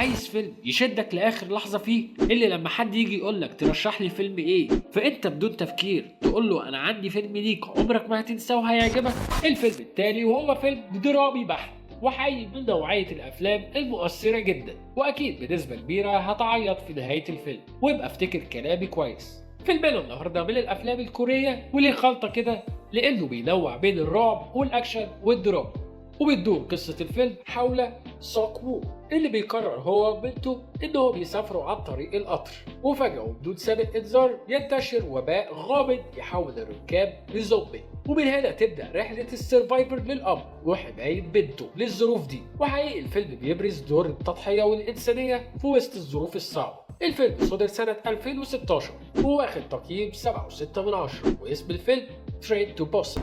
عايز فيلم يشدك لاخر لحظه فيه، اللي لما حد يجي يقولك ترشح لي فيلم ايه فانت بدون تفكير تقول له انا عندي فيلم ليك عمرك ما هتنساه وهيعجبك. الفيلم التالي وهو فيلم درامي بحت وحي من نوعيه الافلام المؤثره جدا، واكيد بنسبه كبيره هتعيط في نهايه الفيلم، وابقى افتكر كلامي كويس. فيلمنا النهارده من الافلام الكوريه وليه خلطه كده لانه بينوع بين الرعب والاكشن والدراما، وبتدور قصة الفيلم حول سوك وو اللي بيقرر هو وبنته انهم يسافروا عن طريق القطر، وفجأة وبدون سابق انذار ينتشر وباء غامض يحول الركاب لزومبي، ومن هنا تبدأ رحلة السرفايفر للأب وحماية بنته للظروف دي. وحقيقي الفيلم بيبرز دور التضحية والإنسانية في وسط الظروف الصعبة. الفيلم صدر سنة 2016 وواخد تقييم 7.6 من 10، واسم الفيلم ترين تو بوسن.